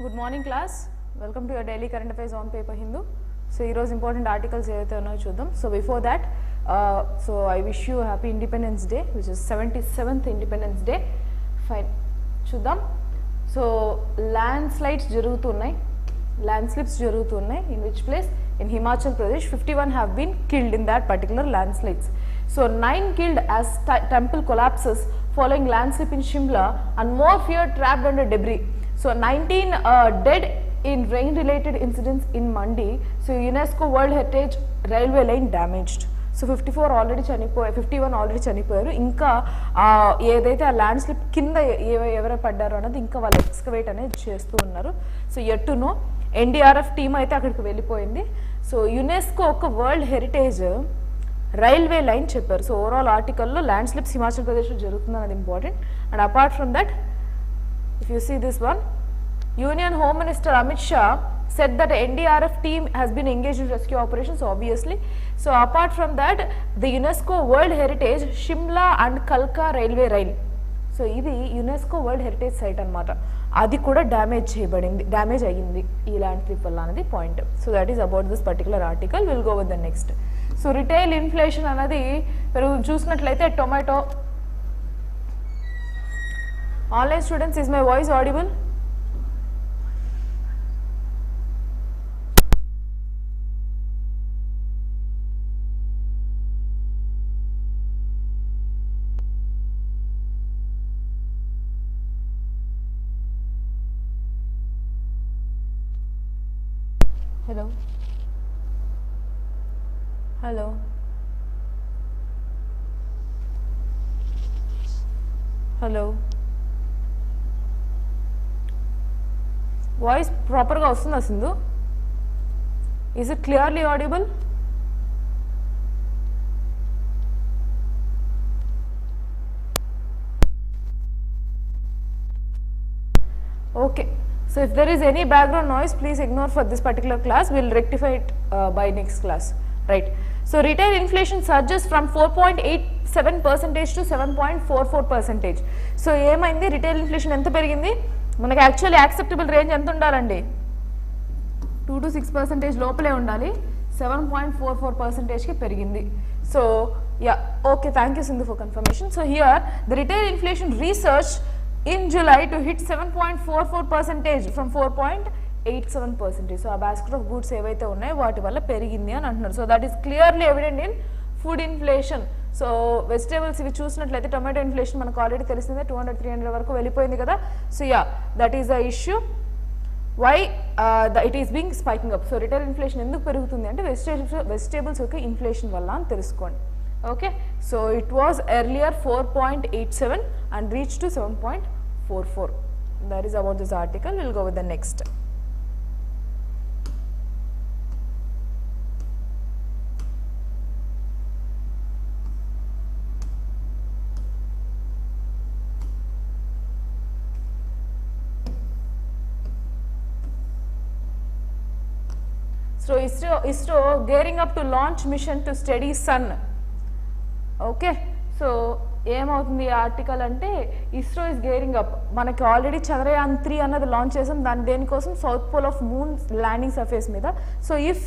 Good morning class. Welcome to your daily current affairs on paper Hindu. So here's important articles ఏవైతే ఉన్నాయో చూద్దాం. So before that, so I wish you a happy Independence Day, which is 77th Independence Day. Fine. చూద్దాం. So landslides జరుగుతున్నాయి. Landslips జరుగుతున్నాయి. In which place? In Himachal Pradesh, 51 have been killed in that particular landslides. So 9 killed as temple collapses following landslip in Shimla and more fear trapped under debris. So 19 dead in rain related incidents in Mandi. So UNESCO World Heritage railway line damaged. So 54 already చనిపోయారు, 51 already చనిపోయారు. ఇంకా ఏదైతే ఆ land slip కింద ఎవరు పడ్డారో అన్నది ఇంకా వాళ్ళు ఎక్స్కవేట్ అనేది చేస్తూ ఉన్నారు. So yet to know NDRF team అయితే అక్కడికి వెళ్ళిపోయింది. సో యునెస్కో ఒక వరల్డ్ హెరిటేజ్ రైల్వే లైన్ చెప్పారు. సో ఓవరాల్ ఆర్టికల్లో ల్యాండ్ స్లిప్స్ హిమాచల్ ప్రదేశ్లో జరుగుతుంది అనేది important. And apart from that, if you see this one, Union Home Minister Amit Shah said that the NDRF team has been engaged in rescue operations, obviously. So apart from that, the UNESCO World Heritage Shimla and Kalka railway rail. So ఇది UNESCO world heritage site అనమాట. అది కూడా damage అయ్యింది ఈ land slip వల్ల అనేది point. So that is about this particular article. Will go with the next. So retail inflation అనేది చూసినట్లయితే tomato. Online students, is my voice audible? Hello? Hello? Hello? Voice ప్రాపర్గా వస్తుందా Sindhu? Is it clearly audible? Okay. So if there is any background noise, please ignore for this particular class. Will rectify it by next class, right? So retail inflation surges from 4.87% to 7.44%. So ఏమైంది? Retail inflation ఎంత పెరిగింది? మనకి actually acceptable range ఎంత ఉండాలండి? 2 to 6% లోపలే ఉండాలి. 7.44%కి పెరిగింది. So yeah, okay, thank you Sindhu for confirmation. So here the retail inflation research in July to hit 7.44% from 4.87%. So ఆ బాస్కెట్ ఆఫ్ గూడ్స్ ఏవైతే ఉన్నాయో వాటి వల్ల పెరిగింది అని అంటున్నారు. So that is clearly evident in food inflation. So vegetables ఇవి చూసినట్లయితే టొమాటో ఇన్ఫ్లేషన్ మనకు ఆల్రెడీ తెలిసిందే, 200-300 వరకు వెళ్ళిపోయింది కదా. So ya, that is the issue why it is being spiking up. So retail inflation ఎందుకు పెరుగుతుంది అంటే వెజిటేబుల్స్ యొక్క ఇన్ఫ్లేషన్ వల్ల అని తెలుసుకోండి. Okay. So it was earlier 4.87 and reach to 7.44. That is about this article. Will go with the next. So ISRO gearing up to launch mission to steady sun. Okay. So ఏమవుతుంది ఈ article అంటే, ISRO is gearing up. మనకి already Chandrayaan 3 అన్నది launch చేసాం. దేనికోసం? South pole of moon landing surface మీద. So if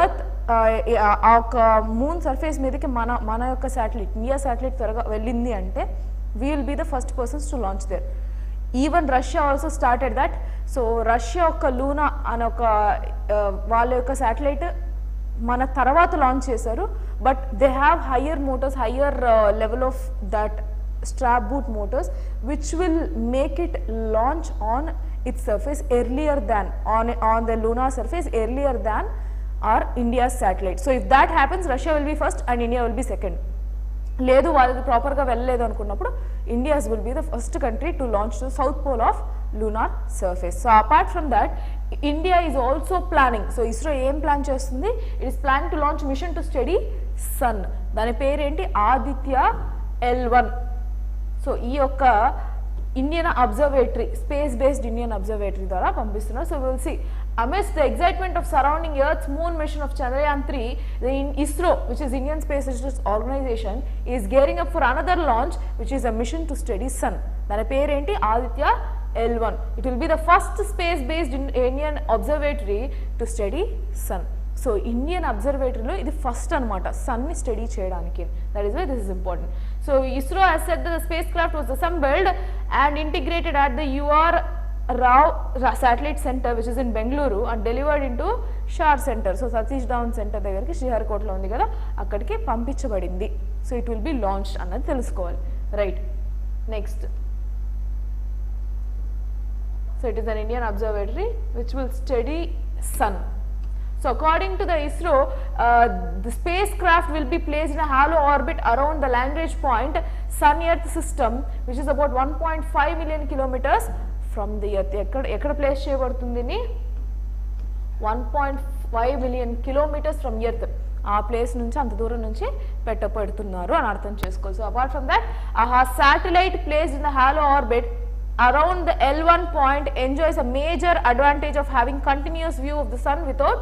earth ఆ ఒక మూన్ సర్ఫేస్ మీదకి మన యొక్క శాటిలైట్, ఇండియా శాటిలైట్ త్వరగా వెళ్ళింది అంటే we will be the first persons to launch there. Even Russia also started that. So Russia యొక్క లూనా అనే ఒక వాళ్ళ యొక్క శాటిలైట్ మన తర్వాత లాంచ్ చేశారు. But they have higher motors, higher level of that strap boot motors which will make it launch on its surface earlier than on the Luna surface earlier than our India's satellite. So if that happens, Russia will be first and India will be second. లేదు వాళ్ళది ప్రాపర్గా వెళ్ళలేదు అనుకున్నప్పుడు India's will be the first country to launch to south pole of lunar surface. So apart from that, India is also planning. So ISRO ఏం plan చేస్తుంది? It is planning to launch mission to study sun. దాని పేరేంటి? Aditya L1. So ఈ యొక్క Indian observatory, space based Indian observatory ద్వారా పంపిస్తున్నారు. So will see amidst the excitement of surrounding Earth's moon mission of Chandrayaan 3, the ISRO, which is Indian Space Research Organization, is gearing up for another launch, which is a mission to study sun. దాని పేరేంటి? Aditya L1. It will be the first space-based Indian observatory to study sun. So Indian observatory lo idi first anamata sun ni study cheyadaniki. That is why this is important. So ISRO has said that the spacecraft was assembled and integrated at the UR Rao Satellite Center, which is in Bengaluru, and delivered into Shar Center. So Satish Dhawan Center దగ్గరికి శ్రీహరికోటలో ఉంది కదా, అక్కడికి పంపించబడింది. So it will be launched అన్నది తెలుసుకోవాలి, right. Next, so it is an Indian observatory which will study sun. So according to the ISRO, the spacecraft will be placed in a hollow orbit around the Lagrange point Sun-Earth system, which is about 1.5 million kilometers from the Earth. ఎక్కడ place చేయబడుతుంది? 1.5 million kilometers from Earth. ఆ place నుంచి అంత దూరం నుంచి పెట్టబడుతున్నారు అని అర్థం చేసుకోవాలి. So apart from that, a satellite placed in the hollow orbit around the L1 point enjoys a major advantage of having continuous view of the sun without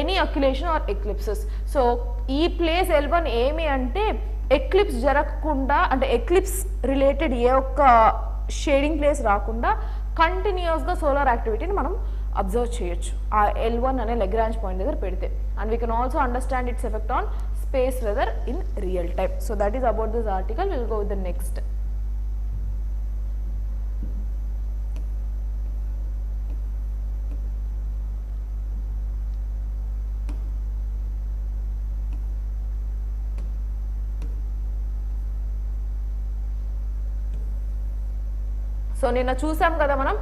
any occultation or eclipses. So ఈ place L1 ఏమి అంటే eclipse జరగకుండా, అంటే eclipse related ఏ ఒక్క shading place రాకుండా కంటిన్యూస్గా solar యాక్టివిటీని మనం observe చేయొచ్చు ఆ L1 అనే లగ్రాంజ్ పాయింట్ దగ్గర పెడితే. And we can also understand its effect on space weather in real time. So that is about this article. Will go with the next. So నిన్న చూసాం కదా మనం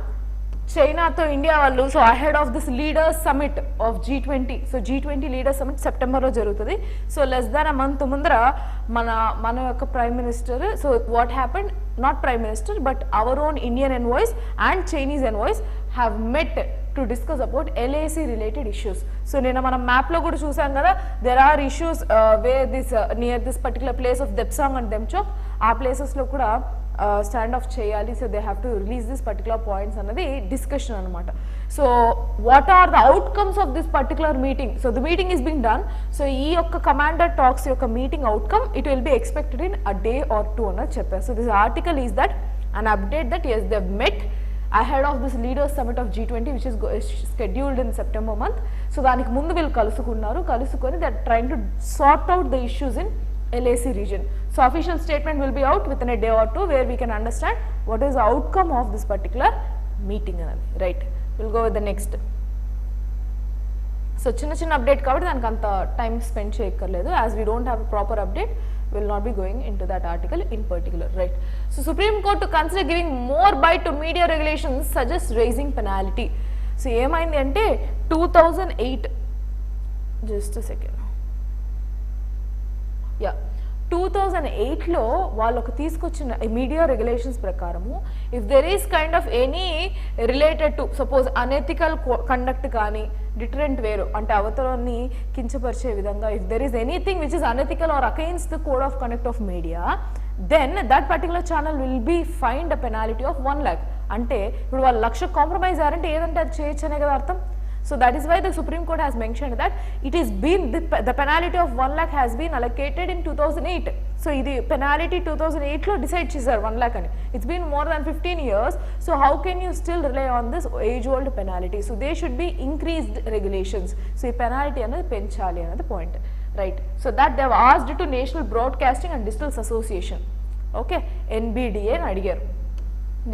చైనాతో ఇండియా వాళ్ళు, so ahead of this leaders summit of G20. So G20 leaders summit సెప్టెంబర్లో జరుగుతుంది. So less than a month ముందర మన యొక్క prime minister, so what happened, not prime minister but our own Indian envoy's and Chinese envoys have met to discuss about LAC related issues. So నేను మనం మ్యాప్లో కూడా చూసాం కదా, there are issues where this near this particular place of Depsang and Demchok, ఆ ప్లేసెస్లో కూడా stand off చేయాలి. So they have to release this particular points అన్నది డిస్కషన్ అనమాట. So what are the outcomes of this particular meeting? So the meeting is being done. So ఈ యొక్క commander talks యొక్క meeting outcome it will be expected in a day or 2 అన్నది చెప్పారు. So this article is that an update that yes, they have met ahead of this leaders summit of G20 which is scheduled in September month. So దానికి ముందు వీళ్ళు కలుసుకొని they are trying to sort out the issues in LAC region. So official statement will be out within a day or 2 where we can understand what is the outcome of this particular meeting, right? We'll go with the next. So చిన్న update కాబట్టి దానికి అంత time spend చేయక్కర్లేదు. As we don't have a proper update, we will not be going into that article in particular, right? So Supreme Court to consider giving more bite to media regulations suggests raising penalty. So ఏమైంది అంటే 2008, just a second, 2008లో వాళ్ళకు తీసుకొచ్చిన media regulations ప్రకారము if there is kind of any related to suppose unethical conduct కానీ deterrent వేరు అంటే అవతరాన్ని కించపరిచే విధంగా if there is anything which is unethical or against the code of conduct of media then that particular channel will be fined a penalty of 1 lakh. అంటే ఇప్పుడు వాళ్ళు 1 lakh compromise అయ్యారంటే ఏదంటే అది చేయొచ్చు అనే కదా అర్థం. So that is why the Supreme Court has mentioned that it is been the penalty of 1 lakh has been allocated in 2008. So the penalty 2008 lo decide chesaru 1 lakh ani. It's been more than 15 years. So how can you still rely on this age old penalty? So there should be increased regulations. So the penalty another penchali another point, right? So that they have asked to National Broadcasting and Digital Association, okay, NBDA and adigaru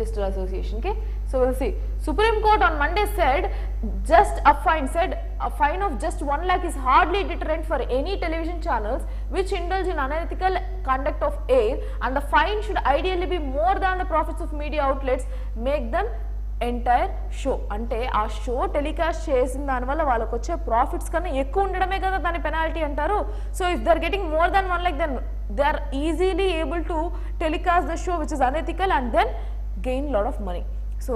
Digital Association, okay. So we'll see. Supreme Court on Monday said a fine of just 1 lakh is hardly deterrent for any television channels which indulge in unethical conduct of air, and the fine should ideally be more than the profits of media outlets make them entire show. అంటే ఆ show telecast చేసిన దానివల్ల వాళ్ళకి వచ్చే profits కన్నా ఎక్కువ ఉండడమే కదా దాని పెనాల్టీ అంటారు. So if they are getting more than 1 lakh then they are easily able to telecast the show which is unethical and then gain lot of money. So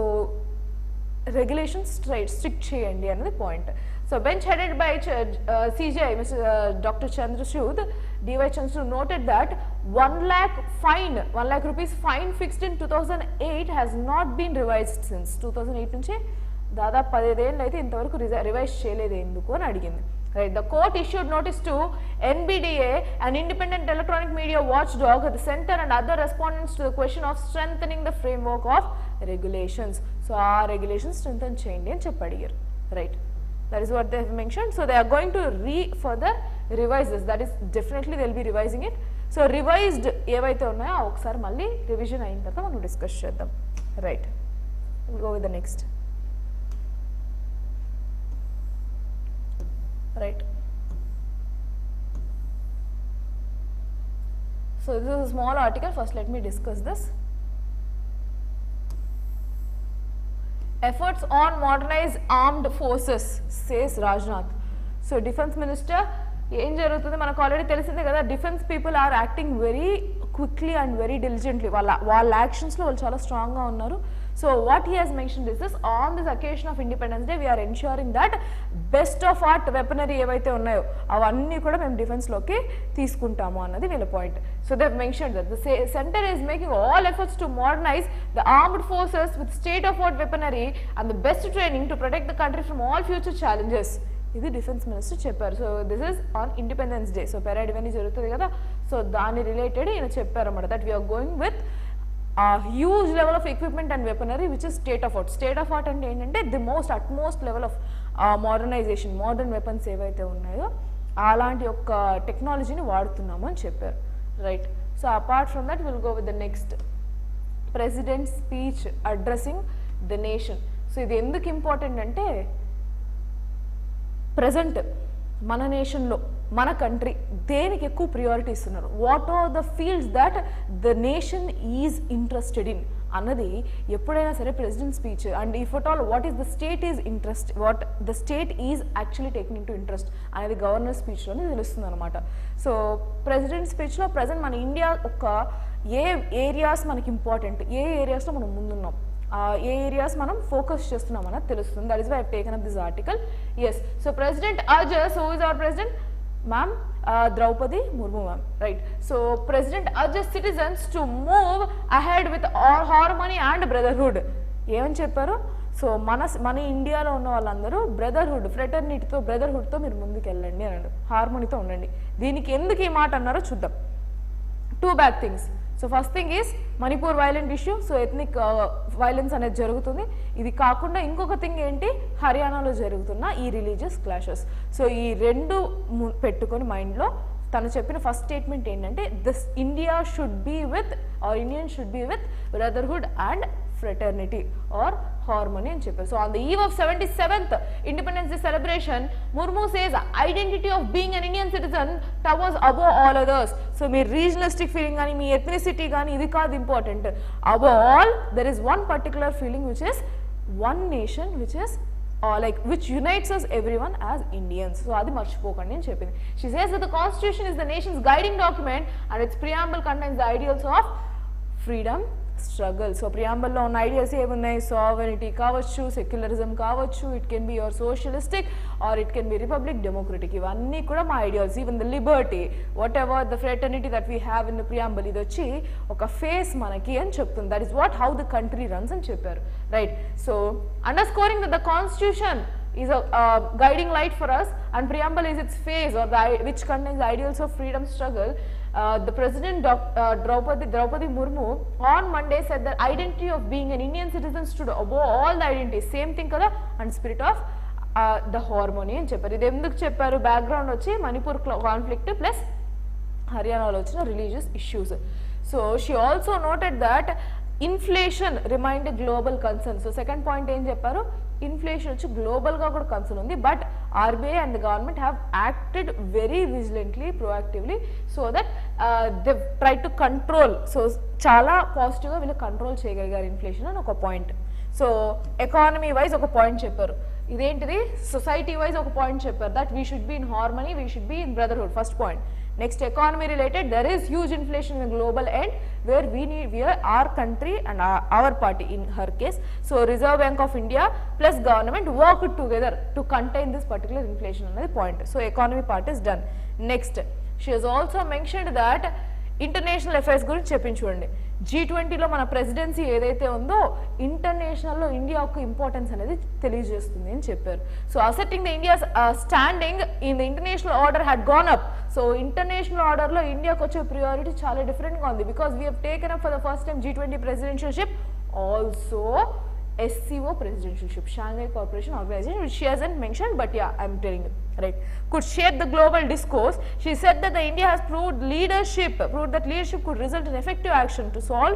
regulations strict cheyandi another point. So bench headed by CJI Mr. Dr. Chandrachud, DY Chandrachud noted that 1 lakh fine, 1 lakh rupees fine fixed in 2008 has not been revised since 2008 నుంచి దాదాపు 15 ఏళ్ళు అయితే ఇంతవరకు revise చేయలేదు ఎందుకు అని అడిగింది. Right, the court issued notice to NBDA, an independent electronic media watchdog, the center and other respondents to the question of strengthening the framework of regulations. So, our regulations strengthen cheyandi ani cheppadu here, right? That is what they have mentioned. So, they are going to further revise this. That is definitely they will be revising it. So, revised ఏవైతే ఉన్నాయో ఒకసారి మళ్ళీ revision అయిన తర్వాత మనం discuss చేద్దాం, right? Will go with the next. Right. So this is a small article. First let me discuss this. Efforts on modernize armed forces, says Rajnath. So defense minister, ఏం జరుగుతుంది మనకు ఆల్రెడీ తెలిసిందే కదా, defence people are acting very quickly and very diligently. వాళ్ళ యాక్షన్స్లో వాళ్ళు చాలా స్ట్రాంగ్గా ఉన్నారు. So what he has mention this is on this occasion of independence day we are ensuring that best of art weaponry ఏవైతే ఉన్నాయో అవన్నీ కూడా మేము డిఫెన్స్లోకి తీసుకుంటాము అన్నది వీళ్ళ point. So they mention that the centre is making all efforts to modernise the armed forces with state of art weaponry and the best training to protect the country from all future challenges. ఇది defence minister చెప్పారు. So this is on independence day. So parade ఇవన్నీ జరుగుతుంది కదా, so దాని related ఈయన చెప్పారు అన్నమాట that we are going with huge level of equipment and weaponry which is state of art. State of art అంటే ఏంటంటే the utmost level of modernisation, modern weapons ఏవైతే ఉన్నాయో అలాంటి యొక్క టెక్నాలజీని వాడుతున్నాము అని చెప్పారు, right? So apart from that will go with the next, president speech addressing the nation. So ఇది ఎందుకు ఇంపార్టెంట్ అంటే ప్రజెంట్ మన నేషన్లో మన కంట్రీ దేనికి ఎక్కువ ప్రియారిటీ ఇస్తున్నారు, what are the fields that the nation is interested in అన్నది ఎప్పుడైనా సరే president speech and if at all what is the state is interest, what the state is actually taking in to interest అనేది governor స్పీచ్లోనే తెలుస్తుంది అనమాట. So president స్పీచ్లో present మన India ఒక ఏ ఏరియాస్ మనకి ఇంపార్టెంట్, ఏ ఏరియాస్లో మనం ముందున్నాం, ఏ ఏరియాస్ మనం ఫోకస్ చేస్తున్నాం అన్నది తెలుస్తుంది. That is why I have taken up this article. Yes, so president urges, who is our president? Ma'am Draupadi Murmu ma'am, right? So president urges citizens to move ahead with harmony and brotherhood. ఏమని చెప్పారు? So మన ఇండియాలో ఉన్న వాళ్ళందరూ brotherhood, ఫ్రెటర్నిటీతో, బ్రదర్హుడ్తో మీరు ముందుకు వెళ్ళండి అన్నాడు, హార్మోనీతో ఉండండి. దీనికి ఎందుకు ఈ మాట అన్నారో చూద్దాం. Too bad things. So first thing is Manipur violent issue. So ethnic violence అనేది జరుగుతుంది. ఇది కాకుండా ఇంకొక థింగ్ ఏంటి, హర్యానాలో జరుగుతున్న ఈ రిలీజియస్ క్లాషెస్. సో ఈ రెండు పెట్టుకొని మైండ్లో తను చెప్పిన ఫస్ట్ స్టేట్మెంట్ ఏంటంటే this India should be with or Indian should be with brotherhood and fraternity or harmony అని చెప్పారు. So on the eve of 77th Independence Day celebration, Murmu says identity of being an Indian citizen towers above all others. So me regionalistic feeling కానీ మీ ethnicity కానీ ఇది కాదు important. Above all there is one particular feeling which is one nation which is which unites us everyone as Indians. So adi marchipokandi ani cheppindi. She says that the constitution is the nation's guiding document and its preamble contains the ideals of freedom, struggle. So preamble lo ఉన్న ideas ఏమున్నాయి, sovereignty కావచ్చు, secularism కావచ్చు, it can be your socialistic or it can be republic, democratic, ఇవన్నీ కూడా మా ideas. Even the liberty, what ever the fraternity that we have in the preamble, ఇది వచ్చి ఒక ఫేస్ మనకి అని చెప్తుంది. That is what how the country runs అని చెప్పారు, right? So underscoring that the constitution is a guiding light for us and preamble is its face or which contains the ideals of freedom struggle. The president Draupadi Murmu on Monday said that identity of being an Indian citizen stood above all the identities, same thing kada, and spirit of the harmony అని చెప్పారు. ఇది ఎందుకు చెప్పారు? Background వచ్చి Manipur conflict plus హర్యానాలో వచ్చిన religious issues. So she also noted that inflation remind global concern. So second point ఏం చెప్పారు, ఇన్ఫ్లేషన్ వచ్చి గ్లోబల్గా కూడా కన్సర్న్ ఉంది, but RBI and the government have acted very vigilantly, proactively, so that they try to control. So చాలా పాజిటివ్గా వీళ్ళు control చేయగలిగారు ఇన్ఫ్లేషన్ అని ఒక పాయింట్. సో ఎకానమీ వైజ్ ఒక పాయింట్ చెప్పారు, ఇదేంటిది సొసైటీ వైజ్ ఒక పాయింట్ చెప్పారు, that we should be in harmony, we should be in brotherhood, first point. Next, economy related, there is huge inflation in the global end where we are our country and our party in her case. So Reserve Bank of India plus government worked together to contain this particular inflation another point. So economy part is done. Next, she has also mentioned that international affairs గురించి చెప్పింది చూడండి. G20లో మన presidency ఏదైతే ఉందో ఇంటర్నేషనల్లో India యొక్క importance అనేది తెలియజేస్తుంది అని చెప్పారు. So accepting the India's standing in the international order had gone up. So international ఆర్డర్లో ఇండియాకి వచ్చే ప్రియారిటీ చాలా డిఫరెంట్గా ఉంది because we have taken up for the first time G20 presidentialship, also SCO presidentialship, Shanghai Cooperation Organization, which she hasn't mentioned, but yeah, I'm telling you, right? Could shape the global discourse. She said that the India has proved that leadership could result in effective action to solve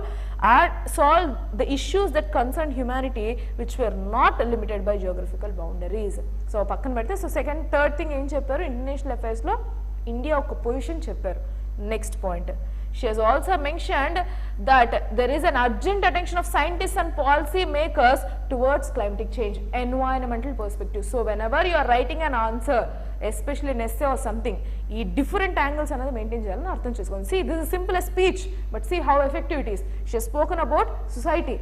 the issues that concern humanity, which were not limited by geographical boundaries. So పక్కన పెడితే so third thing ఏం చెప్పారు, international affairs లో India ఒక position చెప్పారు. Next point, she has also mentioned that there is an urgent attention of scientists and policy makers towards climatic change, environmental perspective. So whenever you are writing an answer, especially in essay or something, ee different angles another maintain cheyalani artham chesukondi. See, this is simple as speech, but see how effective it is. She has spoken about society,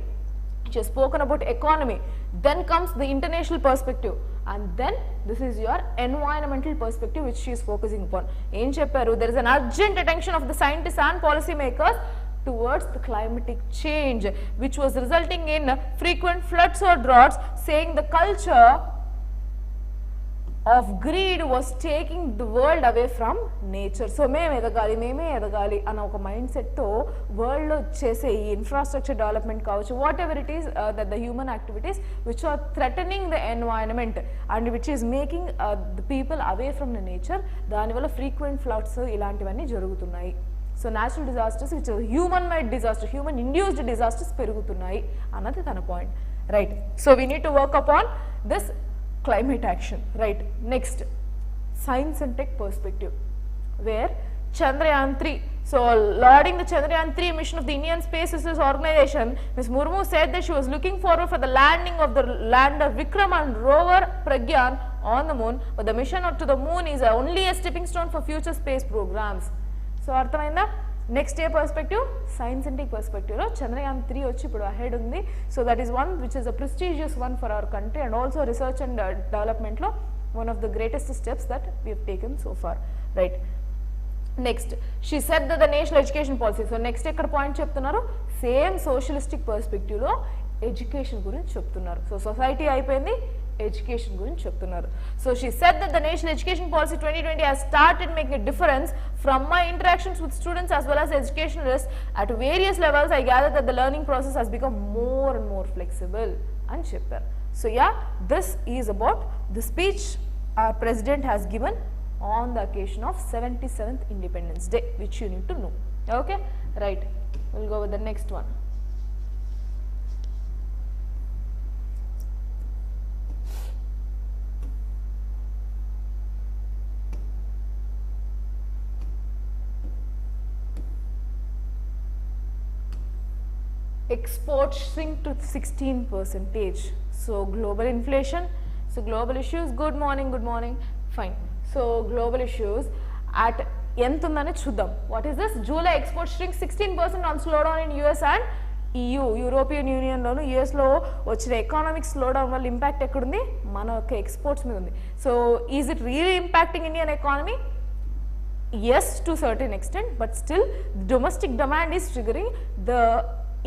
she has spoken about economy, then comes the international perspective, and then this is your environmental perspective which she is focusing upon. Em chepparu, there is an urgent attention of the scientists and policy makers towards the climatic change, which was resulting in frequent floods or droughts, saying the culture of greed was taking the world away from nature. So మేమే ఎదగాలి అన్న ఒక mind సెట్తో వరల్డ్లో చేసే ఈ infrastructure development కావచ్చు, what ever it is that the human activities which are threatening the environment and which is making the people away from the nature, దానివల్ల frequent floods ఇలాంటివన్నీ జరుగుతున్నాయి. So natural disasters which human made disaster, human induced disasters పెరుగుతున్నాయి అన్నది తన పాయింట్, right? So we need to work upon this climate action, right? Next, science and tech perspective, where Chandrayaan 3, so lauding the Chandrayaan 3 mission of the Indian Space Research Organization, Ms. Murmu said that she was looking forward for the landing of the lander Vikram and rover Pragyan on the moon, but the mission to the moon is only a stepping stone for future space programs. So arthamainda? Next a perspective, science and tech పర్స్పెక్టివ్లో చంద్రయాన్ 3 వచ్చి ఇప్పుడు ahead ఉంది. So that is one which is a prestigious one for our country and also research and డెవలప్మెంట్లో one of the greatest steps that we have taken so far, right? Next, she said the national education policy. So next ఎక్కడ point చెప్తున్నారు, same socialistic పర్స్పెక్టివ్లో education గురించి చెప్తున్నారు. So society అయిపోయింది, education గురించి చెప్తున్నారు. So she said that the national education policy 2020 has started making a difference from my interactions with students as well as educationalists at various levels. I gather that the learning process has become more and more flexible అని చెప్పారు. So yeah, this is about the speech our president has given on the occasion of 77th Independence Day, which you need to know. Okay, right? We'll go with the next one. Exports shrink to 16%. So global inflation, so global issues, good morning, fine. So global issues at ఎంత ఉందని చూద్దాం. What is this? July exports shrink 16% on slowdown in US and EU, European యూనియన్లోను యుఎస్లో వచ్చిన economic slowdown వల్ల impact ఎక్కడుంది, మన యొక్క ఎక్స్పోర్ట్స్ మీద ఉంది. So is it really impacting Indian economy? Yes, to certain extent, but still domestic demand is triggering the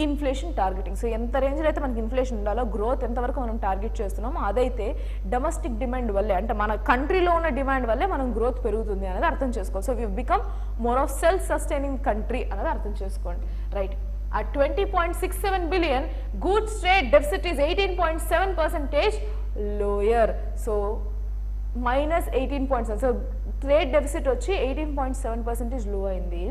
inflation targeting. So ఎంత రేంజ్లో అయితే మనకి ఇన్ఫ్లేషన్ ఉండాలో, గ్రోత్ ఎంతవరకు మనం టార్గెట్ చేస్తున్నామో అదైతే డొమెస్టిక్ డిమాండ్ వల్లే, అంటే మన కంట్రీలో ఉన్న డిమాండ్ వల్లే మనం గ్రోత్ పెరుగుతుంది అనేది అర్థం చేసుకోవాలి. So we become more of self sustaining country అనేది అర్థం చేసుకోండి, right? At 20.67 billion, goods trade deficit is 18.7% lower. So minus 18.7. So trade deficit వచ్చి 18.7% low అయింది.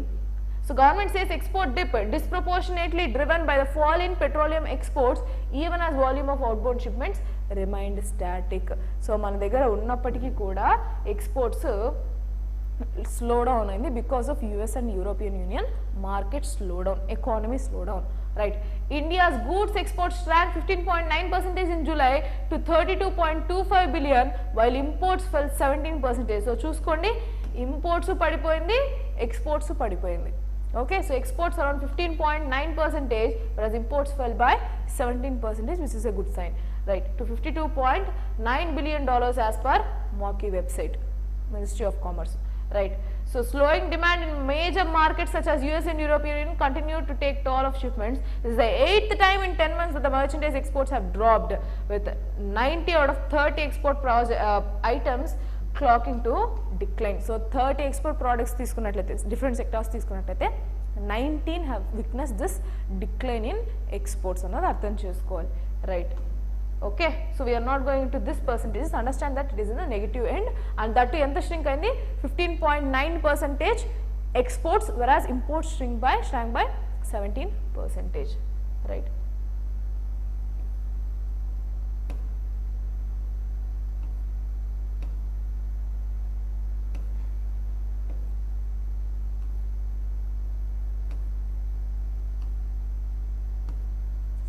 So government says export dip disproportionately driven by the fall in petroleum exports even as volume of outbound shipments remained static. So మన దగ్గర ఉన్నప్పటికీ కూడా exports slow down అయింది because of US and European union market slow down, economy slow down, right? India's goods exports shrank 15.9% in July to 32.25 billion while imports fell 17%. So చూసుకోండి, imports పడిపోయింది, exports పడిపోయింది. Okay, so exports around 15.9%, whereas imports fell by 17%, which is a good sign, right? To $52.9 billion as per Moki website, Ministry of Commerce, right? So slowing demand in major markets such as US and European Union continue to take toll of shipments. This is the 8th time in 10 months that the merchandise exports have dropped, with 90 out of 30 export items clocking to decline. So 30 export products తీసుకున్నట్లయితే different sectors తీసుకున్నట్లయితే 19 have witnessed this decline in exports అన్నది అర్థం చేసుకోవాలి, right. Okay, so we are not going into this percentages. Understand that it is in the negative end, and that too ఎంత shrink అయింది 15.9% exports, whereas imports shrank by 17%, right.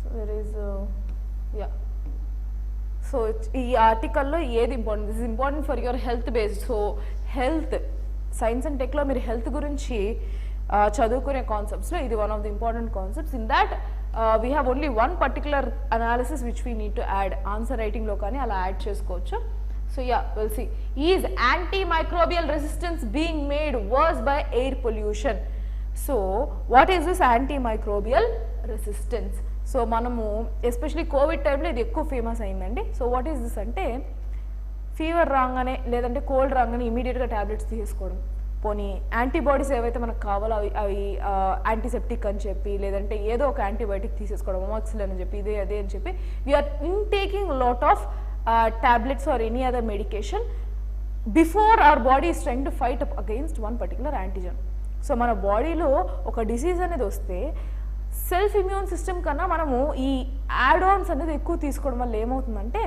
So there is yeah. So ఈ ఆర్టికల్లో ఏది important, this is important for your health based. So health science and టెక్లో మీరు health గురించి చదువుకునే కాన్సెప్ట్స్లో ఇది one of the important concepts. In that we have only one particular analysis which we need to add, answer రైటింగ్లో కానీ అలా add చేసుకోవచ్చు. So yeah, will see. Is anti microbial resistance being made worse by air pollution? So what is this anti microbial resistance? So మనము especially Covid టైంలో ఇది ఎక్కువ famous అయిందండి. So what is this అంటే, ఫీవర్ రాగానే లేదంటే cold రాగానే ఇమీడియట్గా ట్యాబ్లెట్స్ తీసుకోవడం, పోనీ యాంటీబాడీస్ ఏవైతే మనకు కావాలో అవి యాంటీసెప్టిక్ అని చెప్పి, లేదంటే ఏదో ఒక యాంటీబయాటిక్ తీసేసుకోవడం, అమాక్సిలిన్ అని చెప్పి, ఇదే అదే అని చెప్పి we are intaking lot of tablets or any other medication before our body is trying to fight up against one particular antigen. So మన బాడీలో ఒక డిసీజ్ అనేది వస్తే సెల్ఫ్ ఇమ్యూన్ సిస్టమ్ కన్నా మనము ఈ యాడ్-ఆన్స్ అనేది ఎక్కువ తీసుకోవడం వల్ల ఏమవుతుందంటే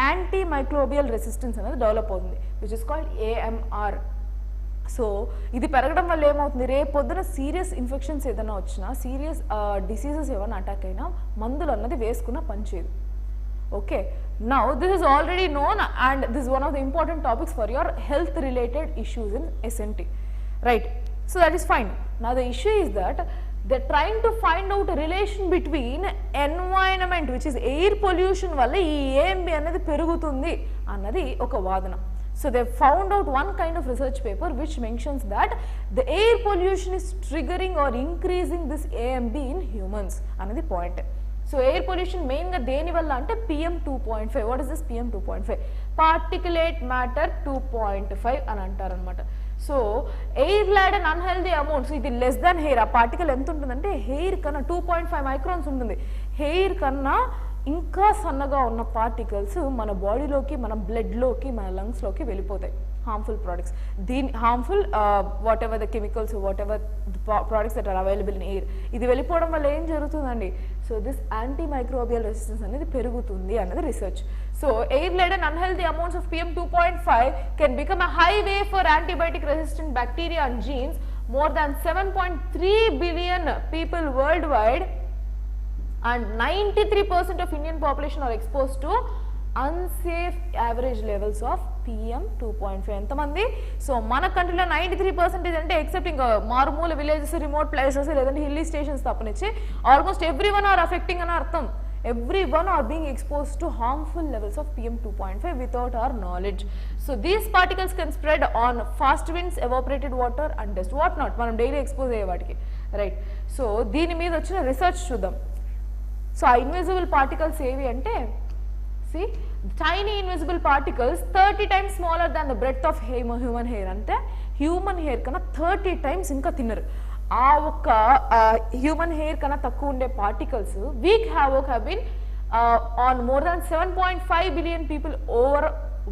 యాంటీ మైక్రోబియల్ రెసిస్టెన్స్ అనేది డెవలప్ అవుతుంది, which is called AMR. So ఇది పెరగడం వల్ల ఏమవుతుంది, రేపు పొద్దున సీరియస్ ఇన్ఫెక్షన్స్ ఏదైనా వచ్చినా, సీరియస్ డిసీజెస్ ఏమైనా అటాక్ అయినా మందులు అన్నది వేసుకున్న పనిచేయదు. Okay, now this is already known and this one of the important topics for your health related issues in SNT, right. So that is fine. Now the issue is that they're trying to find out a relation between environment, which is air pollution వల్ల ఈ AMB అనేది పెరుగుతుంది అన్నది ఒక వాదన. So they found out one kind of research paper which mentions that the air pollution is triggering or increasing this AMB in humans అన్నది పాయింట్. So air pollution మెయిన్గా దేని వల్ల అంటే PM 2.5. What is this PM 2.5? Particulate matter 2.5 అని అంటారనమాట. So air Laden unhealthy amounts, ఇది less than hair. ఆ పార్టికల్ ఎంత ఉంటుందంటే హెయిర్ కన్నా 2.5 మైక్రాన్స్ ఉంటుంది. హెయిర్ కన్నా ఇంకా సన్నగా ఉన్న పార్టికల్స్ మన బాడీలోకి, మన బ్లడ్లోకి, మన లంగ్స్లోకి వెళ్ళిపోతాయి, హార్మ్ఫుల్ ప్రోడక్ట్స్. దీని harmful what ever the chemicals, what ever products that are available in air, ఇది వెళ్ళిపోవడం వల్ల ఏం జరుగుతుందండి, so this anti microbial resistance అనేది పెరుగుతుంది అన్నది research. So air laden unhealthy amounts of PM 2.5 can become a highway for antibiotic resistant bacteria and genes. More than 7.3 billion people worldwide and 93% of Indian population are exposed to unsafe average levels of PM 2.5. ఎంతమంది? So మన కంట్రీలో 93% అంటే except ఇంకా మారుమూల villages, remote places, లేదంటే hilly stations తప్పనిచ్చి almost everyone are affecting అని అర్థం. Everyone are being exposed to harmful levels of PM 2.5 without our knowledge. So these particles can spread on fast winds, evaporated water and dust, what not, మనం daily expose అయ్యే వాటికి, right. So దీని మీద వచ్చిన research చూద్దాం. So ఆ invisible particles ఏవి అంటే, see tiny invisible particles 30 times smaller than the breadth of human hair. అంటే హ్యూమన్ హెయిర్ కన్నా 30 times ఇంకా తిన్నరు. ఆ ఒక్క హ్యూమన్ హెయిర్ కన్నా తక్కువ ఉండే particles wreak havoc have been on more than 7.5 billion people over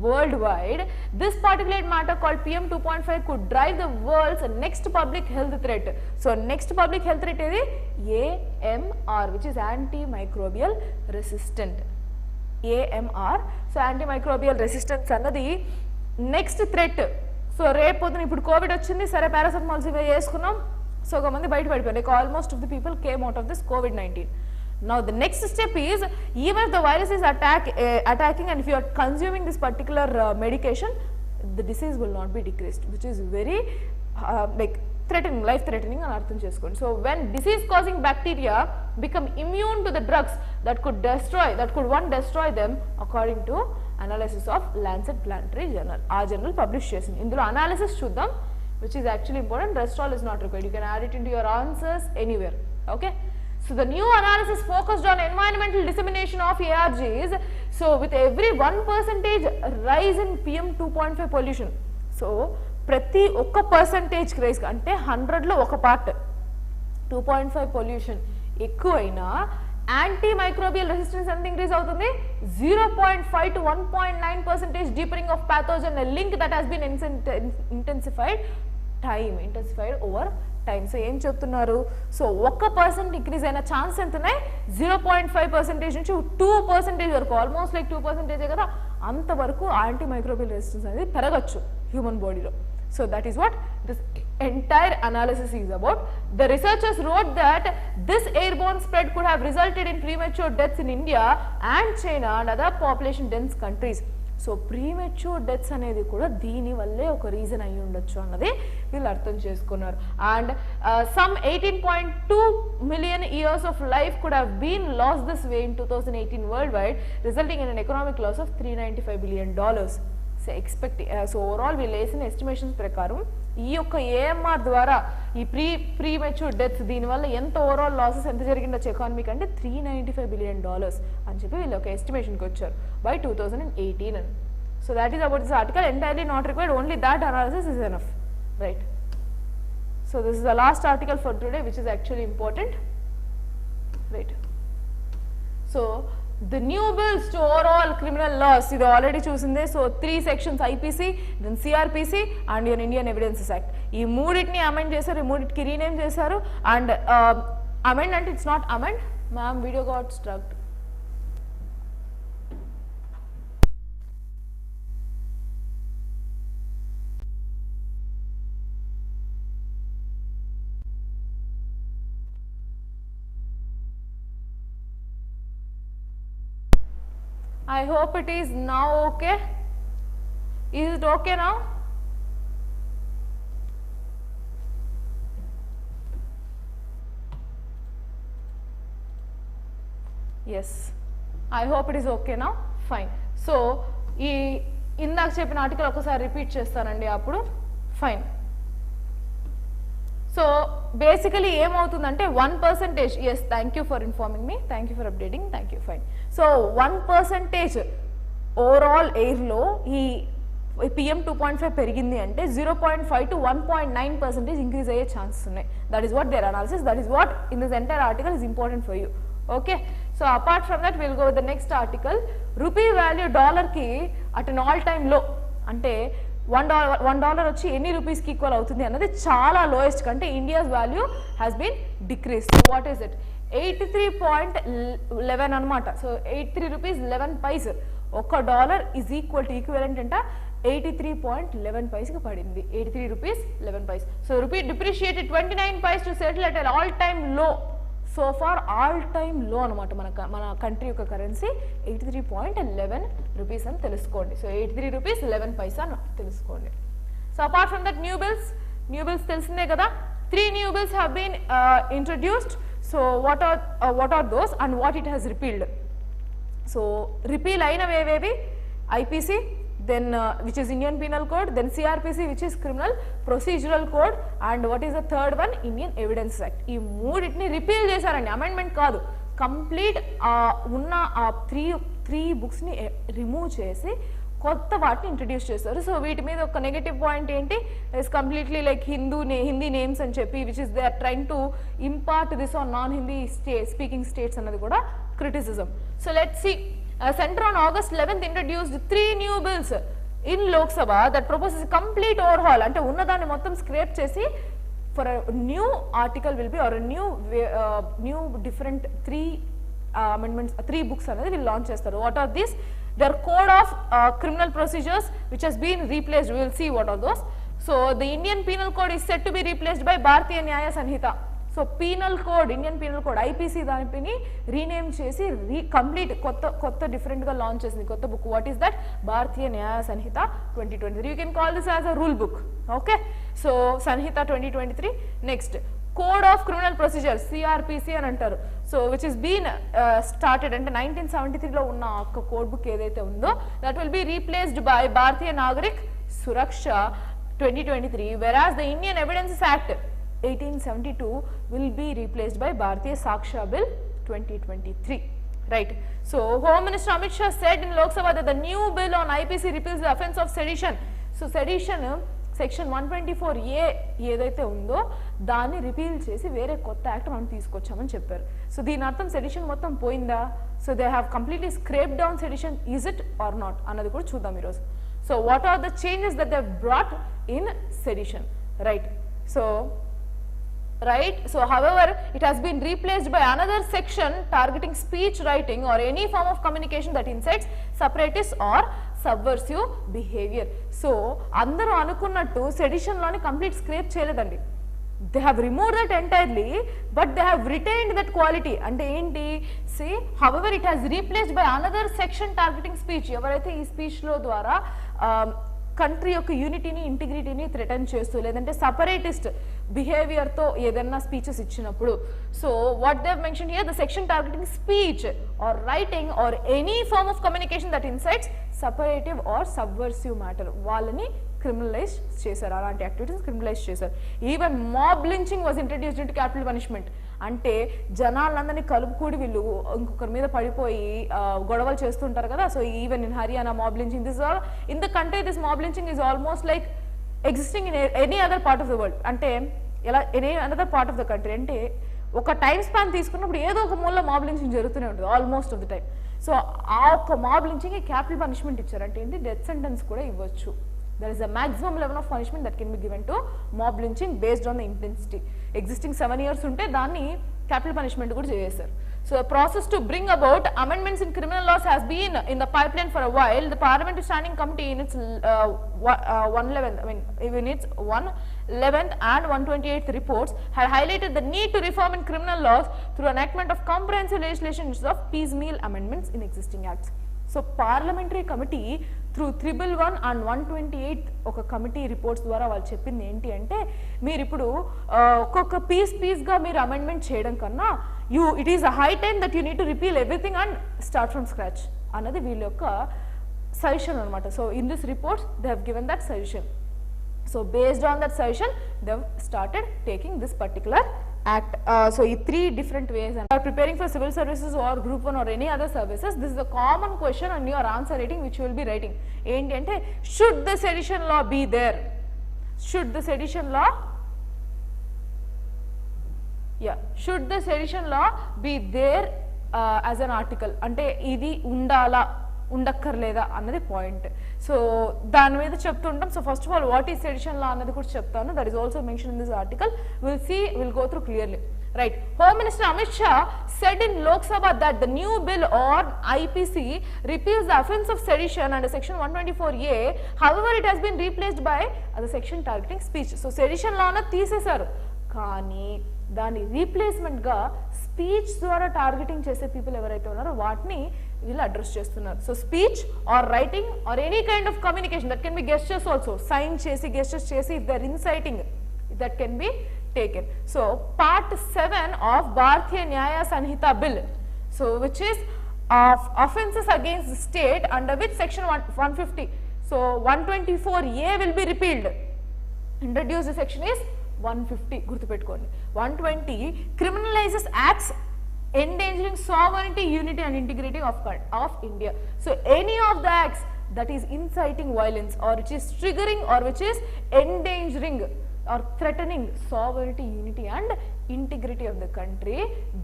worldwide. This particulate matter called PM 2.5 could drive the world's next public health threat. So next public health threat is AMR, which is antimicrobial resistant. AMR. So antimicrobial resistance అన్నది next threat. So రేపు పొద్దున ఇప్పుడు Covid వచ్చింది, సరే పారాసెటమాల్స్ ఇవే వేసుకున్నాం, so ఒక మంది బయట పడిపోయారు. Like almost of the people came out of this COVID-19. Now the next step is, even if the virus is attacking and if you are consuming this particular medication, the disease will not be decreased, which is very like threatening, life threatening అని అర్థం చేసుకోండి. So when disease causing bacteria become immune to the drugs that could destroy them, according to analysis of Lancet Planetary Journal, ఆ journal publish చేసింది. ఇందులో analysis చూద్దాం. which is actually important. Rest all is not required. You can add it into your answers anywhere. Okay. So the new analysis focused on environmental dissemination of ARGs. So with every 1% rise in PM 2.5 pollution. So ప్రతి ఒక్క percentage rise అంటే 100లో ఒక part 2.5 pollution ఎక్కువైనా anti microbial resistance ఎంత increase అవుతుంది 0.5 to 1.9% deepening of pathogen link that has been intensified over time. So ఏం చెప్తున్నారు, సో 1% ఇంక్రీజ్ అయిన ఛాన్స్ ఎంత ఉన్నాయి 0.5% నుంచి 2% వరకు, ఆల్మోస్ట్ లైక్ 2% కదా, అంతవరకు యాంటీ మైక్రోబియల్ రెసిస్టెన్స్ అనేది పెరగచ్చు హ్యూమన్ బాడీలో. So that is what this entire analysis is about. The researchers wrote that this airborne spread could have resulted in premature deaths in India and China and other population dense countries. So premature deaths అనేది కూడా దీని వల్లే ఒక reason అయ్యి ఉండొచ్చు అన్నది వీళ్ళు అర్థం చేసుకున్నారు. And some 18.2 million years of life could have been lost this way in 2018 worldwide, resulting in an economic loss of $395 billion. So overall వీళ్ళు వేసిన ఎస్టిమేషన్స్ ప్రకారం ఈ యొక్క ఏఎంఆర్ ద్వారా ఈ ప్రీమెచ్యూర్ డెత్స్ దీనివల్ల ఎంత ఓవరాల్ లాసెస్ ఎంత జరిగిండొచ్చు ఎకానమీకి అంటే $395 billion అని చెప్పి వీళ్ళు ఒక ఎస్టిమేషన్కి వచ్చారు బై 2018 అని. So that is about this article, entirely not required, only that analysis is enough, right. So this is the last article for today which is actually important, right. So the new bills to overall criminal laws, ఇది already చూసిందే. So 3 sections IPC, then CRPC and your Indian Evidences Act. ఈ మూడింటిని amend చేశారు, ఈ మూడింటికి rename చేశారు. And amend అంటే it's not amend, ma'am video got struck. I hope it is now okay. Is it okay now? Yes, I hope it is okay now. Fine. So ఈ ఇందాక చెప్పిన ఆర్టికల్ ఒకసారి repeat చేస్తానండి అప్పుడు. Fine. So basically ఏమవుతుందంటే 1%, yes thank you for informing me, thank you for updating, thank you, fine. So 1% overall ఎయిర్లో ఈ PM 2.5 పెరిగింది అంటే 0.5 to 1.9% ఇంక్రీజ్ అయ్యే ఛాన్సెస్ ఉన్నాయి. That is what their analysis, that is what in this entire article is important for you. Okay, so apart from that will go with the next article. Rupee value డాలర్కి at an all time లో, అంటే $1 వచ్చి ఎన్ని రూపీస్కి equal అవుతుంది అన్నది చాలా lowest కంటే India's value has been decrease. What is it 83.11 అనమాట. So 83 rupees 11 paise. $1 is equivalent అంట 83.11 పైస్కి పడింది. 83 rupees 11 paise. So rupee depreciated 29 paise to settle at all time low. So far all time low అనమాట మన కంట్రీ యొక్క కరెన్సీ 83.11 రూపీస్ అని తెలుసుకోండి. సో 83 రూపీస్ 11 పైసా అని తెలుసుకోండి. So apart from that new bills తెలిసిందే కదా. 3 new bills have been introduced. So what are those and what it has repealed? So repeal అయినవి ఏవేవి? IPC, then which is Indian Penal Code, then CRPC which is Criminal Procedural Code, and what is the third one? Indian Evidences Act. ఈ మూడింటిని repeal చేశారండి, amendment కాదు. Complete ఉన్న ఆ three బుక్స్ని remove చేసి కొత్త వాటిని ఇంట్రడ్యూస్ చేస్తారు. సో వీటి మీద ఒక నెగటివ్ పాయింట్ ఏంటి, is completely like Hindi names అని చెప్పి which is they are trying to impart this on non Hindi speaking states అన్నది కూడా criticism. So let's see. Center on August 11th introduced 3 new bills in Lok Sabha that proposes a complete overhaul. అంటే ఉన్నదాన్ని మొత్తం స్క్రేప్ చేసి for a new article will be or a new different 3 amendments, 3 books అనేది will launch చేస్తారు. What are these? Their code of criminal procedures which has been replaced. We will see what are those. So the Indian Penal Code is said to be replaced by Bharatiya Nyaya Sanhita. So penal code, Indian penal code IPC దానిపైన rename చేసి complete కొత్త డిఫరెంట్గా launch చేసింది కొత్త book. What is that? Bharatiya Nyaya Sanhita 2023. You can call this as a rule book. Okay, so Sanhita 2023. Next code of criminal procedures CRPC అని అంటారు. So which is been started అంటే 1973లో ఉన్న ఒక కోడ్ బుక్ ఏదైతే ఉందో that will be replaced by Bharatiya Nagarik Suraksha 2023, whereas the Indian Evidences Act 1872 will be replaced by Bharatiya Saksha Bill 2023. Right. So Home Minister Amit Shah said in Lok Sabha that the new bill on IPC repeals the offence of sedition. So sedition section 124A ఏదైతే ఉందో దాన్ని repeal చేసి వేరే కొత్త act మనం తీసుకొచ్చామని చెప్పారు. So దీని అర్థం సెడిషన్ మొత్తం పోయిందా? So they have completely scrape down sedition, is it or not అన్నది కూడా చూద్దాం ఈరోజు. So what are the changes that they brought in sedition, right? So however, it has been replaced by another section targeting speech writing or any form of communication that incites separatist or subversive behavior. So andaru anukunnattu sedition loni complete scrape cheyaledandi. They have removed that entirely, but they have retained that quality. Ante enti, see, however it has replaced by another section targeting speech. Evaraithe ee speech lo dwara country యొక్క యూనిటీని, ఇంటిగ్రిటీని threaten చేస్తూ లేదంటే separatist బిహేవియర్తో ఏదైనా speeches ఇచ్చినప్పుడు, so what they have mention here, the section targeting speech or writing or any form of communication that incites separative or subversive matter, వాళ్ళని criminalise చేశారు, అలాంటి activities criminalise చేశారు. Even mob lynching was introduced into capital punishment. అంటే జనాలందరినీ కలుపుకూడి వీళ్ళు ఇంకొకరి మీద పడిపోయి గొడవలు చేస్తుంటారు కదా. So even in Haryana mob lynching, this all in the country, this mob lynching is almost like existing in any other part of the world. అంటే ఎలా any another part of the country, అంటే ఒక టైం స్పాన్ తీసుకున్నప్పుడు ఏదో ఒక మూలలో mob lynching జరుగుతూనే ఉంటుంది almost of the time. So ఆ ఒక్క మాబ్ లించింగ్ క్యాపిటల్ పనిష్మెంట్ ఇచ్చారు. అంటే ఏంటి, డెత్ సెంటెన్స్ కూడా ఇవ్వచ్చు. There is a maximum level of punishment that can be given to mob lynching based on the intensity. Existing 7 years unte danni capital punishment kuda chesaru. So the process to bring about amendments in criminal laws has been in the pipeline for a while. The Parliamentary Standing Committee in its 111th and 128th reports had highlighted the need to reform in criminal laws through enactment of comprehensive legislation instead of piecemeal amendments in existing acts. So parliamentary committee through 311 and 128 ఒక committee reports ద్వారా వాళ్ళు చెప్పింది ఏంటి అంటే, మీరు ఇప్పుడు ఒక్కొక్క పీస్గా మీరు అమెండ్మెంట్ చేయడం కన్నా it is a high time that you need to repeal everything and start from scratch అన్నది వీళ్ళ యొక్క సజెషన్ అనమాట. So in this reports they have given that suggestion. So based on that suggestion they have started taking this particular act. So in 3 different ways, and are preparing for civil services or group 1 or any other services, this is a common question on your answer writing which you will be writing. Enti ante, should the sedition law be there? Should the sedition law should the sedition law be there as an article? Ante idi undala ఉండక్కర్లేదా అన్నది పాయింట్. So దాని మీద చెప్తుంటాం. So first of all what is sedition law అన్నది కూడా చెప్తాను. That is also mention in this article. Will go through clearly. Right. Home Minister Amit Shah said in Lok Sabha that the new bill on IPC repeals the offence of sedition under section 124A. However, it has been replaced by the section targeting speech. So sedition law na తీసేశారు, కానీ దాని replacement గా speech ద్వారా targeting చేసే people ఎవరైతే ఉన్నారో వాటిని వీళ్ళు అడ్రస్ చేస్తున్నారు. So speech or writing or any kind of communication that can be gestures also, sign చేసి గెస్టర్స్ చేసి if there inciting that can be taken. So part 7 of Bharatiya Nyaya Sanhita bill, so which is of offences against the state, under which section 150, so 124A will be repealed. Introduced section is 150, gurtu pettukondi. 120 criminalizes acts endangering sovereignty, unity and integrity of India. So any of the acts that is inciting violence or which is triggering or which is endangering or threatening sovereignty, unity and integrity of the country,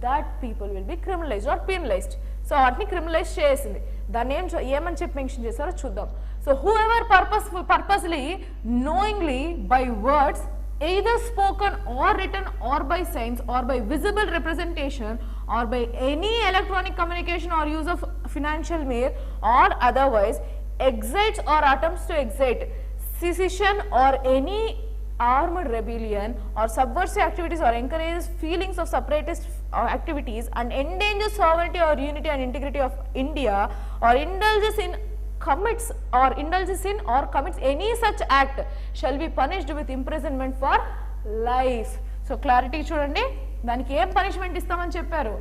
that people will be criminalized or penalized. So వాటిని criminalise చేసింది. దాన్ని ఏమని చెప్పి mention చేశారో చూద్దాం. So whoever purposely, knowingly, by words either spoken or written or by signs or by visible representation or by any electronic communication or use of financial means or otherwise excites or attempts to excite secession or any armed rebellion or subversive activities or encourages feelings of separatist activities and endangers sovereignty or unity and integrity of India or indulges in or commits any such act shall be punished with imprisonment for life. So clarity చూడండి, దానికి ఏం punishment ఇస్తామని చెప్పారు?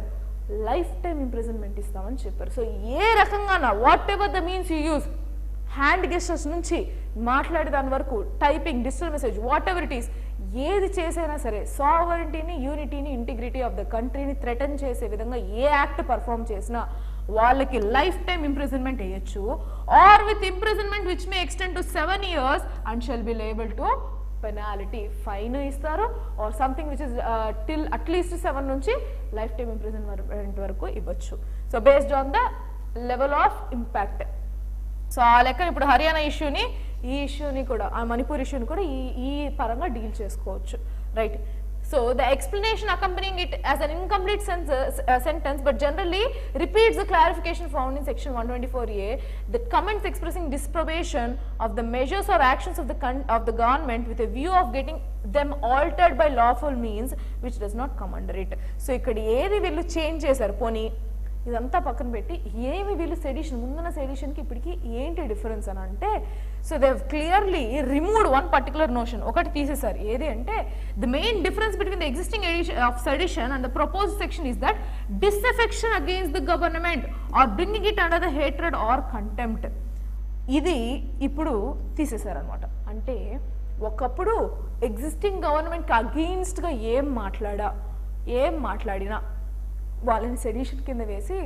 Life time imprisonment ఇస్తామని చెప్పారు. So ఏ రకంగా what ever the means you use hand gestures నుంచి మాట్లాడే దాని వరకు typing, digital message, what ever it is, ఏది చేసైనా సరే సావరెంటీని, యూనిటీని, ఇంటిగ్రిటీ ఆఫ్ ద కంట్రీని థ్రెటన్ చేసే విధంగా ఏ యాక్ట్ పర్ఫామ్ చేసినా వాళ్ళకి లైఫ్ టైమ్ ఇంప్రిజన్మెంట్ వేయచ్చు, or with imprisonment which may extend to 7 years and shall be liable to penalty, fine ఇస్తారు, or something which is till at least 7 నుంచి లైఫ్ టైమ్ ఇంప్రిజన్మెంట్ వరకు ఇవ్వచ్చు. So based on the level of impact. So ఆ లెక్క ఇప్పుడు హర్యానా ఇష్యూని, ఈ ఇష్యూని కూడా, ఆ మణిపూర్ ఇష్యూని కూడా ఈ పరంగా డీల్ చేసుకోవచ్చు, right. So the explanation accompanying it as an incomplete sentence but generally repeats the clarification found in section 124A that comments expressing disapprobation of the measures or actions of the government with a view of getting them altered by lawful means which does not come under it. So ikkada edi villu change chesaru poni ఇదంతా పక్కన పెట్టి ఏమి వీళ్ళు sedition, ముందున్న సెడిషన్కి ఇప్పటికి ఏంటి difference అని అంటే, so they clearly removed one particular notion, ఒకటి తీసేసారు. ఏది అంటే the main difference between the existing of sedition and the propose section is that disaffection against the government or bringing it under the hatred or contempt. ఇది ఇప్పుడు తీసేసారు అనమాట. అంటే ఒకప్పుడు ఎగ్జిస్టింగ్ గవర్నమెంట్కి అగెయిన్స్ట్గా ఏం మాట్లాడినా వాళ్ళని సెడిషన్ కింద వేసి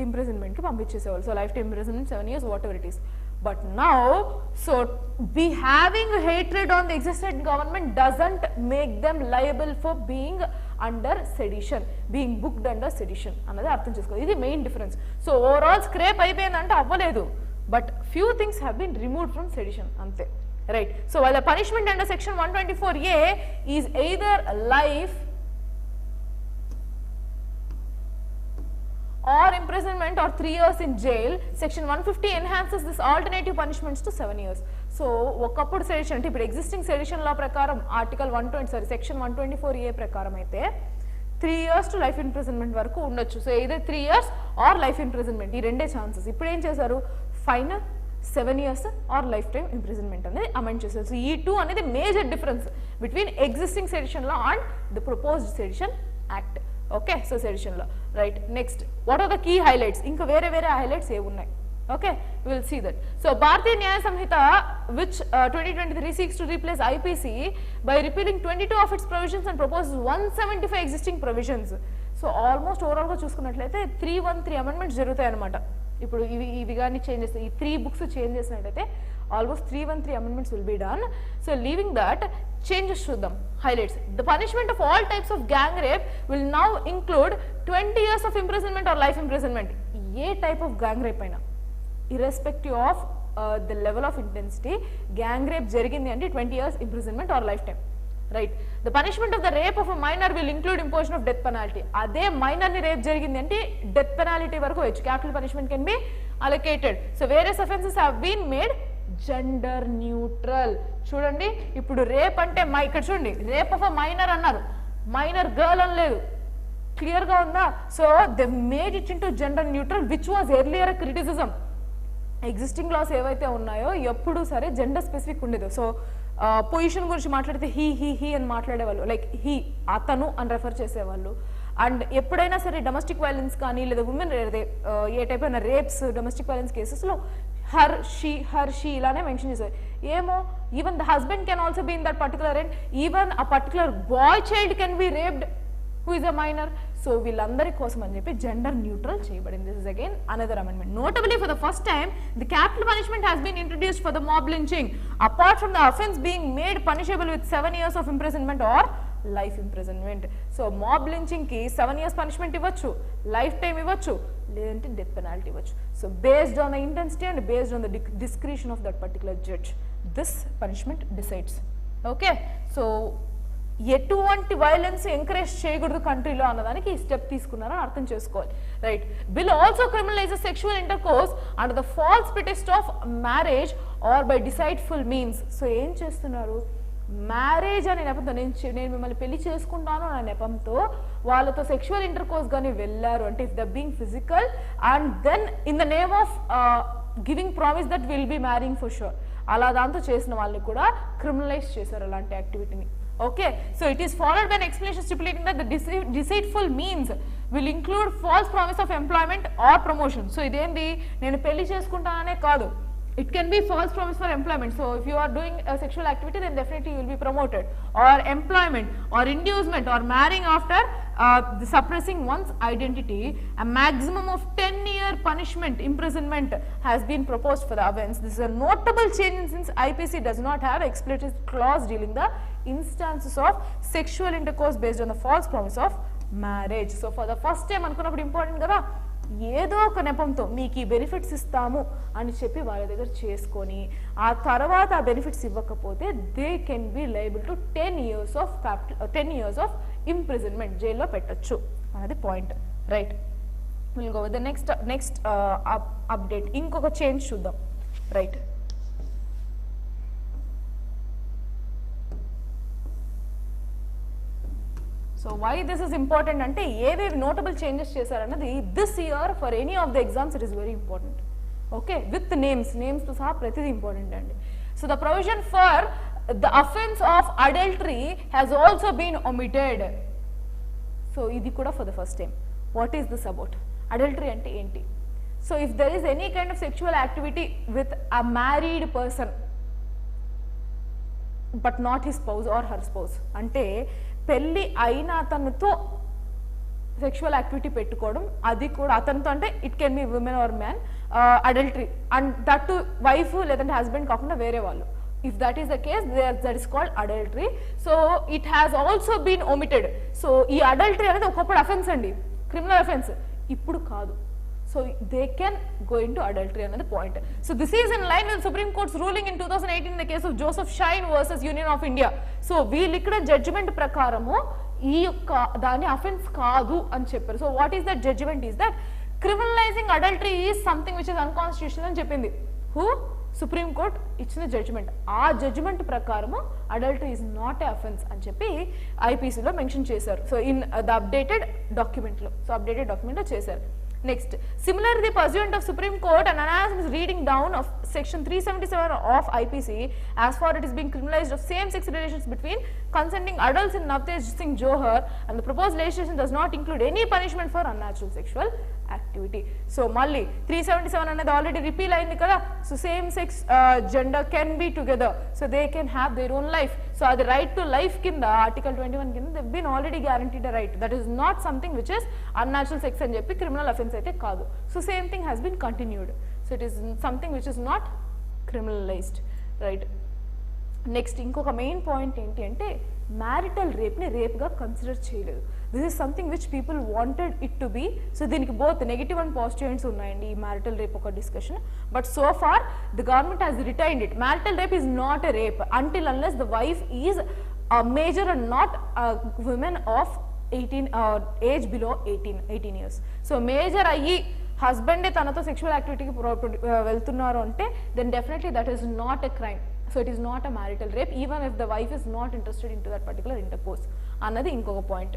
ఇంప్రిజన్మెంట్కి పంపించేసేవాళ్ళు. So life time imprisonment, 7 years, what ever it is. But now, so be having hatred on the existing government doesn't make them liable for being under sedition, being booked under sedition అన్నది అర్థం చేసుకోవాలి. ఇది main difference. So overall scrap అయిపోయిందంటే అవ్వలేదు, but few things have been removed from sedition, అంతే, right. So while the punishment under section 124A is either life or imprisonment or 3 years in jail, section 150 enhances this alternative punishments to 7 years. So ఒకప్పుడు sedition అంటే ఇప్పుడు existing sedition లా ప్రకారం section 124A ప్రకారం అయితే 3 years to life imprisonment వరకు ఉండొచ్చు. So either 3 years or life imprisonment, ఈ రెండే ఛాన్సెస్. ఇప్పుడు ఏం చేశారు, fine 7 years or life time imprisonment అనేది అమెండ్ చేశారు. సో ఈ 2 అనేది major difference between existing sedition law and the proposed sedition act. Okay, so sedition law, right. Next, what are the key highlights? ఇంకా వేరే highlights ఏమున్నాయి? Okay, will see that. So Bharatiya Nyaya Sanhita which 2023 seeks to replace IPC by repealing 22 of its provisions and proposes 175 existing provisions. So almost overall గా చూసుకున్నట్లయితే 313 amendments జరుగుతాయి అనమాట. ఇప్పుడు ఇవి కానీ చేంజ్ చేస్తే, ఈ 3 books చేంజ్ చేసినట్టయితే almost 313 amendments will be done. So leaving that, changes చూద్దాం, highlights. The punishment of all types of gang rape will now include 20 years of imprisonment or life imprisonment. A type of gang rape అయినా, irrespective of the level of intensity, gang rape జరిగింది అంటే 20 years imprisonment or life time, right. The punishment of the rape of a minor will include imposition of death penalty. అదే minor ని rape జరిగింది అంటే death penalty వరకు వచ్చు. Capital punishment can be allocated. So various offences have been made gender neutral. చూడండి, ఇప్పుడు rape అంటే ఇక్కడ చూడండి, రేప్ ఆఫ్ అ మైనర్ అన్నారు, మైనర్ గర్ల్ అనలేదు, క్లియర్ గా ఉందా? So they made it into gender neutral which was earlier criticism. Existing laws ఏవైతే ఉన్నాయో ఎప్పుడు సరే జెండర్ స్పెసిఫిక్ ఉండేది. సో పొజిషన్ గురించి మాట్లాడితే హీ అని మాట్లాడేవాళ్ళు, లైక్ హీ, అతను అని రెఫర్ చేసేవాళ్ళు. అండ్ ఎప్పుడైనా సరే డొమెస్టిక్ వైలెన్స్ కానీ లేదా ఉమెన్ ఏ టైప్ అయిన రేప్స్, డొమెస్టిక్ వైలెన్స్ కేసెస్లో హర్ షీ ఇలానే మెన్షన్ చేశారు. ఏమో, even the husband can also be in that particular and even a particular boy child can be raped who is a minor. So వీళ్ళందరి కోసం అని చెప్పి జెండర్ న్యూట్రల్ చేయబడింది. This is again another amendment. Notably, for the first time, the capital punishment has been introduced for the mob lynching, apart from the offence being made punishable with 7 years of imprisonment or life imprisonment. So mob lynching ki 7 years punishment ఇవ్వచ్చు, life time ఇవ్వచ్చు, లేదంటే death penalty ఇవ్వచ్చు. So based on the intensity and based on the discretion of that particular judge, this punishment decides. Okay, so ఎటువంటి violence encourage చేయకూడదు కంట్రీలో అన్నదానికి ఈ step తీసుకున్నారని అర్థం చేసుకోవాలి, right. Bill also criminalises sexual intercourse under the false pretext of marriage or by deceitful means. So ఏం చేస్తున్నారు, మ్యారేజ్ అనే నెపంతో, నేను మిమ్మల్ని పెళ్లి చేసుకుంటాను అనే నెపంతో వాళ్ళతో సెక్షువల్ ఇంటర్కోర్స్ కానీ వెళ్ళారు అంటే, if the being physical and then in the name of giving promise that will be marrying for sure, అలా దాంతో చేసిన వాళ్ళని కూడా క్రిమినలైజ్ చేశారు అలాంటి యాక్టివిటీని. Okay, so it is followed by an explanation stipulating that the deceitful means will include false promise of employment or promotion. So idendi nenu pelli cheskuntaane kaadu, It can be false promise for employment. So if you are doing a sexual activity, then definitely you will be promoted, or employment, or inducement, or marrying after suppressing one's identity. A maximum of 10-year punishment, imprisonment has been proposed for the offence. This is a notable change since IPC does not have explicit clause dealing the instances of sexual intercourse based on the false promise of marriage. So for the first time అనుకున్నప్పుడు important కదా, ఏదో ఒక నెపంతో మీకు ఈ benefits ఇస్తాము అని చెప్పి వాళ్ళ దగ్గర చేసుకొని ఆ తర్వాత ఆ బెనిఫిట్స్ ఇవ్వకపోతే they can be liable to 10 years of imprisonment, జైల్లో పెట్టచ్చు అనేది పాయింట్. Right, will go with the next update. ఇంకొక చేంజ్ చూద్దాం. Right, so why this is important అంటే ఏవేవి నోటబుల్ చేంజెస్ చేశారన్నది this year for any of the exams it is very important. Okay, with నేమ్స్తో సహా ప్రతిదీ ఇంపార్టెంట్ అండి. So the provision for the offence of adultery has also been omitted. So ఇది కూడా for the first time. What is this about? Adultery అంటే ఏంటి? So if there is any kind of sexual activity with a married person but not his spouse or her spouse, అంటే పెళ్ళి అయిన అతనితో sexual activity పెట్టుకోవడం, అది కూడా అతనితో, అంటే it can be women or man, adultery, and that to wife లేదంటే హస్బెండ్ కాకుండా వేరే వాళ్ళు. If that is the case, that is called adultery. So it has also been omitted. So ఈ adultery అనేది ఒకప్పుడు అఫెన్స్ అండి, క్రిమినల్ అఫెన్స్, ఇప్పుడు కాదు. So they can go into adultery, another point. So this is in line with Supreme Court's ruling in 2018 in the case of Joseph Shine versus Union of India. So వీళ్ళు ఇక్కడ judgement ప్రకారము ఈ యొక్క దాని offence కాదు అని చెప్పారు. So what is that judgement? Is that criminalising adultery is something which is unconstitutional అని చెప్పింది. హూ? సుప్రీం కోర్ట్ ఇచ్చిన జడ్జిమెంట్. ఆ జడ్జిమెంట్ ప్రకారము adultery is not a offence అని చెప్పి ఐపీసీలో మెన్షన్ చేశారు. సో ఇన్ ద అప్డేటెడ్ డాక్యుమెంట్లో, చేశారు. Next, similarly, pursuant of Supreme Court, an analysis reading down of section 377 of IPC, as far it is being criminalized of same-sex relations between consenting adults in Navtej Singh Johar, and the proposed legislation does not include any punishment for unnatural sexual activity. So malli 377 anadi already repeal ayindi kada. So same-sex gender can be together, so they can have their own life. So the right to life kinda article 21 kinda they've been already guaranteed a right. That is not something which is unnatural sex అని చెప్పి criminal offense అయితే కాదు. So same thing has been continued. So it is something which is not criminalized, right? Next ఇంకొక main point ఏంటి అంటే marital రేప్ని రేప్గా consider చేయలేదు. This is something which people wanted it to be. So దీనికి both negative and positive ends ఉన్నాయండి ఈ marital rape ఒక discussion. But so far the government has retained it. Marital rape is not a rape until unless the wife is major and not women of 18 age below 18 years. So major అయ్యి హస్బెండే తనతో sexual యాక్టివిటీకి వెళ్తున్నారు అంటే then definitely that is not a crime. So it is not a marital rape even if the wife is not interested into that particular intercourse annadi inkoka point,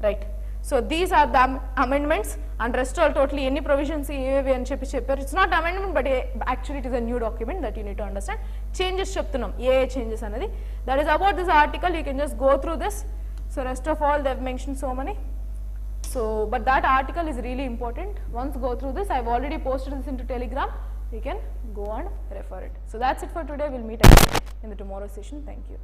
right? So these are the amendments and rest all totally any provisions evi ani chepparu. It's not amendment but actually it is a new document that you need to understand. Changes cheptunam A changes anadi, that is about this article. You can just go through this. So rest of all they have mentioned so many. So but that article is really important. Once go through this, I've already posted this into Telegram. You can go and refer it. So that's it for today. We'll meet again in the tomorrow session. Thank you.